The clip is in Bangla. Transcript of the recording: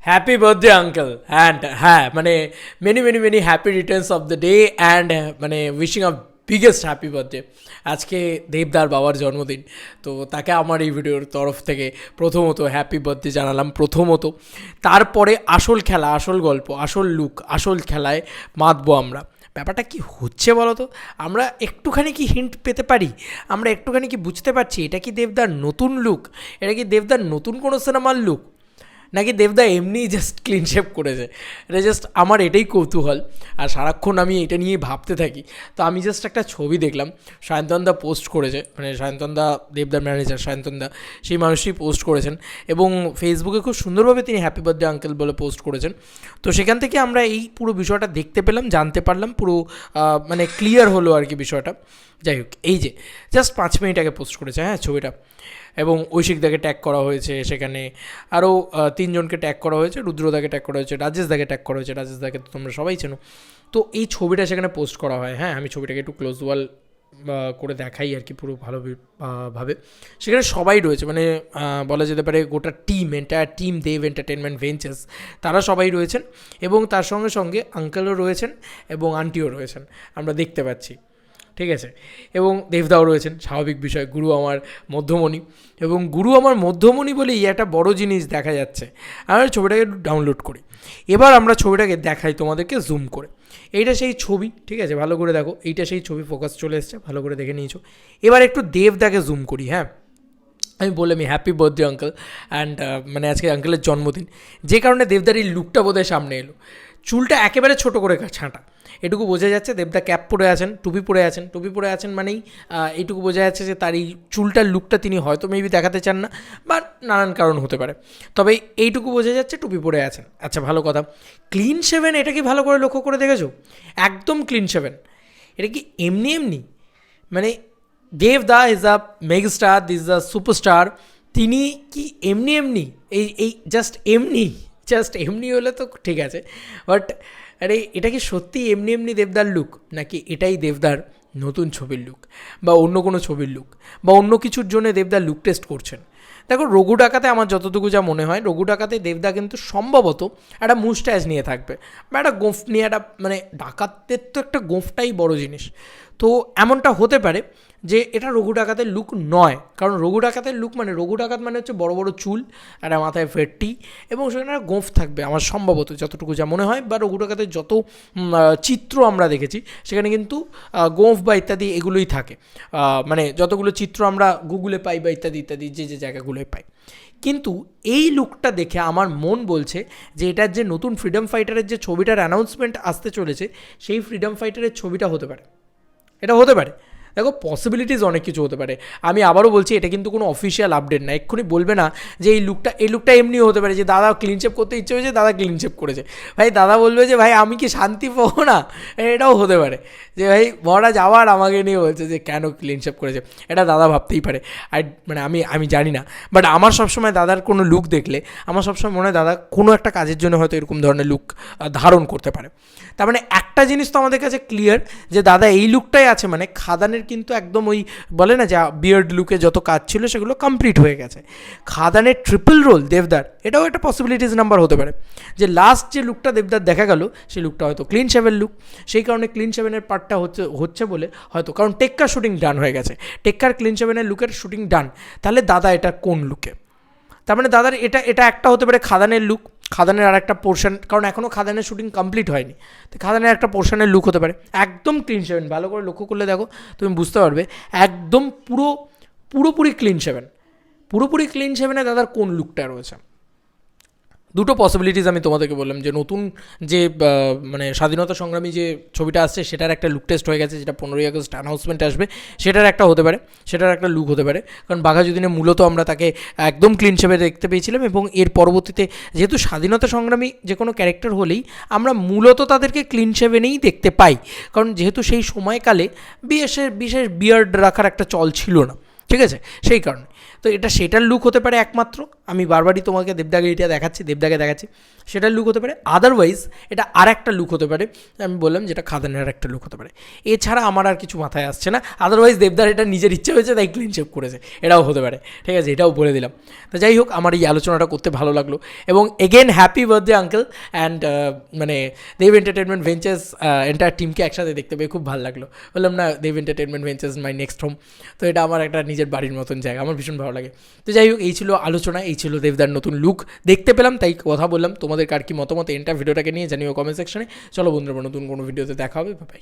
হ্যাপি বার্থডে আঙ্কেল অ্যান্ড হ্যাঁ মানে many happy returns of the day and মানে wishing a biggest happy birthday. আজকে দেবদার বাবার জন্মদিন, তো তাকে আমার এই ভিডিওর তরফ থেকে প্রথমত হ্যাপি বার্থডে জানালাম প্রথমত। তারপরে আসল খেলা, আসল গল্প, আসল লুক, আসল খেলায় মাতবো আমরা। ব্যাপারটা কি হচ্ছে বলো তো? আমরা একটুখানি কি হিন্ট পেতে পারি? আমরা একটুখানি কি বুঝতে পারছি এটা কি দেবদার নতুন লুক? এটা কি দেবদার নতুন কোনো সিনেমার লুক, নাকি দেবদা এমনিই জাস্ট ক্লিন শেপ করেছে? এটা জাস্ট আমার এটাই কৌতূহল, আর সারাক্ষণ আমি এটা নিয়ে ভাবতে থাকি। তো আমি জাস্ট একটা ছবি দেখলাম, সায়ন্তনদা পোস্ট করেছে, মানে সায়ন্তনদা দেবদার ম্যানেজার সায়ন্তনদা, সেই মানুষটি পোস্ট করেছেন এবং ফেসবুকে খুব সুন্দরভাবে তিনি হ্যাপি বার্থডে আঙ্কেল বলে পোস্ট করেছেন। তো সেখান থেকে আমরা এই পুরো বিষয়টা দেখতে পেলাম, জানতে পারলাম, পুরো মানে ক্লিয়ার হলো আর কি বিষয়টা। যাই হোক, এই যে জাস্ট 5 মিনিট আগে পোস্ট করেছে হ্যাঁ ছবিটা, এবং ঐশিকদাকে ট্যাগ করা হয়েছে, সেখানে আরও 3 জনকে ট্যাগ করা হয়েছে, রুদ্রদাকে ট্যাগ করা হয়েছে, রাজেশদাকে ট্যাগ করা হয়েছে, রাজেশদাকে তো তোমরা সবাই চেনো। তো এই ছবিটা সেখানে পোস্ট করা হয়। হ্যাঁ, আমি ছবিটাকে একটু ক্লোজ ওয়াল করে দেখাই আর কি পুরো ভাবে। সেখানে সবাই রয়েছে, মানে বলা যেতে পারে গোটা টিম, এন্টায়ার টিম দেব এন্টারটেনমেন্ট ভেঞ্চার্স, তারা সবাই রয়েছেন এবং তার সঙ্গে সঙ্গে আঙ্কেলও রয়েছেন এবং আন্টিও রয়েছেন, আমরা দেখতে পাচ্ছি। ঠিক আছে, এবং দেবদাও রয়েছেন, স্বাভাবিক বিষয়। গুরু আমার মধ্যমণি, এবং গুরু আমার মধ্যমণি বলেই একটা বড় জিনিস দেখা যাচ্ছে। আমরা ছবিটাকে ডাউনলোড করি, এবার আমরা ছবিটাকে দেখাই তোমাদেরকে জুম করে। এইটা সেই ছবি, ঠিক আছে, ভালো করে দেখো, এইটা সেই ছবি, ফোকাস চলে এসছে, ভালো করে দেখে নিয়েছো। এবার একটু দেবদাকে জুম করি। হ্যাঁ, আমি বললাম হ্যাপি বার্থডে আঙ্কেল অ্যান্ড মানে আজকে আঙ্কেলের জন্মদিন, যে কারণে দেবদার এই লুকটা বোধহয় সামনে এলো। চুলটা একেবারে ছোটো করে ছাঁটা, এটুকু বোঝা যাচ্ছে। দেবদা ক্যাপ পরে আছেন, টুপি পরে আছেন মানেই এইটুকু বোঝা যাচ্ছে যে তার এই চুলটার লুকটা তিনি হয়তো মেবি দেখাতে চান না, বা নানান কারণ হতে পারে, তবে এইটুকু বোঝা যাচ্ছে টুপি পরে আছেন। আচ্ছা, ভালো কথা। ক্লিন শেভেন, এটা কি ভালো করে লক্ষ্য করে দেখেছো? একদম ক্লিন শেভেন। এটা কি এমনি মানে দেবদা is a megastar, this a superstar, তিনি কি এমনি এই জাস্ট এমনি হলে তো ঠিক আছে, বাট আরে এটা কি সত্যি এমনি দেবদার লুক, নাকি এটাই দেবদার নতুন ছবির লুক, বা অন্য কোনো ছবির লুক, বা অন্য কিছুর জন্য দেবদার লুক টেস্ট করছেন? দেখো, রঘু ডাকাতে আমার যতটুকু যা মনে হয়, রঘু ডাকাতে দেবদা কিন্তু সম্ভবত একটা মুস্ট্যাচ নিয়ে থাকবে, বা একটা গোঁফ নিয়ে, একটা মানে ডাকাতের তো একটা গোঁফটাই বড় জিনিস। তো এমনটা হতে পারে যে এটা রঘু ডাকাতের লুক নয়, কারণ রঘু ডাকাতের লুক মানে, রঘু ডাকাত মানে হচ্ছে বড় বড় চুল, একটা মাথায় ফেটটি, এবং সেখানে একটা গোঁফ থাকবে আমার সম্ভবত যতটুকু যা মনে হয়। বা রঘু ডাকাতের যত চিত্র আমরা দেখেছি সেখানে কিন্তু গোঁফ বা ইত্যাদি এগুলোই থাকে, মানে যতগুলো চিত্র আমরা গুগলে পাই বা ইত্যাদি যে জায়গাগুলোয় পাই। কিন্তু এই লুকটা দেখে আমার মন বলছে যে এটার যে নতুন ফ্রিডম ফাইটারের যে ছবিটার অ্যানাউন্সমেন্ট আসতে চলেছে, সেই ফ্রিডম ফাইটারের ছবিটা হতে পারে। এটা হতে পারে, দেখো পসিবিলিটিস অনেক কিছু হতে পারে। আমি আবারও বলছি, এটা কিন্তু কোনো অফিসিয়াল আপডেট না। এক্ষুনি বলবে না যে এই লুকটা এমনিও হতে পারে যে দাদা ক্লিন শেপ করতে ইচ্ছে হয়েছে, দাদা ক্লিন শেপ করেছে। ভাই দাদা বলবে যে ভাই আমি কি শান্তি পাবো না? এটাও হতে পারে যে ভাই বড়া যাওয়ার আমাকে নিয়ে বলছে যে কেন ক্লিন শেপ করেছে, এটা দাদা ভাবতেই পারে। আর মানে আমি জানি না, বাট আমার সবসময় দাদার কোনো লুক দেখলে আমার সবসময় মনে হয় দাদা কোনো একটা কাজের জন্য হয়তো এরকম ধরনের লুক ধারণ করতে পারে। তার মানে একটা জিনিস তো আমাদের কাছে ক্লিয়ার, যে দাদা এই লুকটাই আছে মানে খাদানের কিন্তু একদম ওই বলে না যে বিয়ার্ড লুকে যত কাজ ছিল সেগুলো কমপ্লিট হয়ে গেছে। খাদানের ট্রিপল রোল দেবদার, এটাও একটা পসিবিলিটিস নাম্বার হতে পারে, যে লাস্ট যে লুকটা দেবদার দেখা গেল সেই লুকটা হয়তো ক্লিন শেভেন লুক। সেই কারণে ক্লিন শেভেনের পার্টটা হচ্ছে বলে হয়তো, কারণ টেক্কার শুটিং ডান হয়ে গেছে, টেক্কার ক্লিন শেভেনের লুকের শুটিং ডান, তাহলে দাদা এটা কোন লুকে? তার মানে দাদার এটা একটা হতে পারে খাদানের লুক, খাদানের আর একটা পোর্শন, কারণ এখনও খাদানের শুটিং কমপ্লিট হয়নি, তো খাদানের একটা পোর্শনের লুক হতে পারে। একদম ক্লিন শেভেন, ভালো করে লক্ষ্য করলে দেখো তুমি বুঝতে পারবে, একদম পুরোপুরি ক্লিন শেভেনে দাদার কোন লুকটা রয়েছে। দুটো পসিবিলিটিস আমি তোমাদেরকে বললাম, যে নতুন যে মানে স্বাধীনতা সংগ্রামী যে ছবিটা আসছে সেটার একটা লুক টেস্ট হয়ে গেছে, যেটা 15ই আগস্ট অ্যানাউন্সমেন্ট আসবে, সেটার একটা হতে পারে, সেটার একটা লুক হতে পারে। কারণ বাঘাযতীনে মূলত আমরা তাকে একদম ক্লিন শেভে দেখতে পেয়েছিলাম, এবং এর পরবর্তীতে যেহেতু স্বাধীনতা সংগ্রামী যে কোনো ক্যারেক্টার হলেই আমরা মূলত তাদেরকে ক্লিন শেভেনেই দেখতে পাই, কারণ যেহেতু সেই সময়কালে বিশেষ বিয়ার্ড রাখার একটা চল ছিল না, ঠিক আছে, সেই কারণে। তো এটা সেটার লুক হতে পারে একমাত্র, আমি বারবারই তোমাকে দেবদাকে এটা দেবদাকে দেখাচ্ছি, সেটার লুক হতে পারে। আদারওয়াইজ এটা আর একটা লুক হতে পারে, আমি বললাম যেটা খাদানের একটা লুক হতে পারে। এছাড়া আমার আর কিছু মাথায় আসছে না। আদারওয়াইজ দেবদার এটা নিজের ইচ্ছে হয়েছে তাই ক্লিন শেভ করেছে, এটাও হতে পারে। ঠিক আছে, এটাও বলে দিলাম। তো যাই হোক, আমার এই আলোচনাটা করতে ভালো লাগলো। এবং again happy birthday uncle, and মানে দেব এন্টারটেনমেন্ট ভেঞ্চার্স এন্টায়ার টিমকে একসাথে দেখতে পেয়ে খুব ভালো লাগলো। বললাম না, Dev entertainment ventures my next home. তো এটা আমার একটা নিজের বাড়ির মতন জায়গা, আমার ভীষণ ভালো লাগে। তো যাই হোক, এই ছিল আলোচনা, এই ছিল দেবদার নতুন লুক দেখতে পেলাম তাই কথা বললাম। তোমাদের কার কি মতামত ভিডিওটাকে নিয়ে জানিও কমেন্ট সেকশনে। চলো বন্ধুরা, নতুন কোনো ভিডিওতে দেখা হবে, বাই।